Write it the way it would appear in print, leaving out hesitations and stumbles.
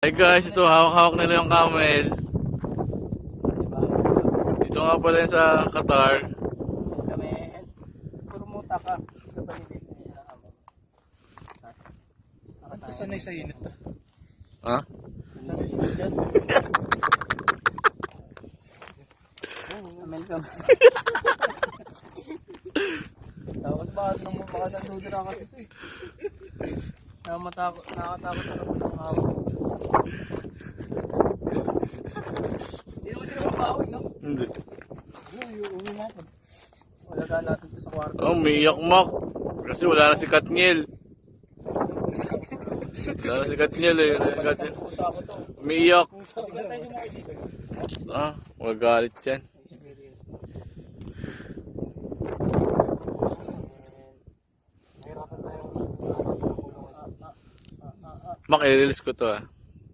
Hey guys, ito hawak-hawak nila yung camel. Dito nga pala yun sa Qatar. Kamel. Turumuta ka. Ito sanay sa init. Ha? Kamel ka. Takot ba? Nung baka nandudura ka ito eh. Nakakatakot na naman ang hawak. Hindi naman sila mabawi, no? Hindi. Uwi natin. Walagaan natin ito sa kwarto. Oh, umiiyak Mac. Kasi wala na si Katniel. Wala na si Katniel eh. Umiiyak. Ah, magagalit yan. Mac, i-release ko to ah.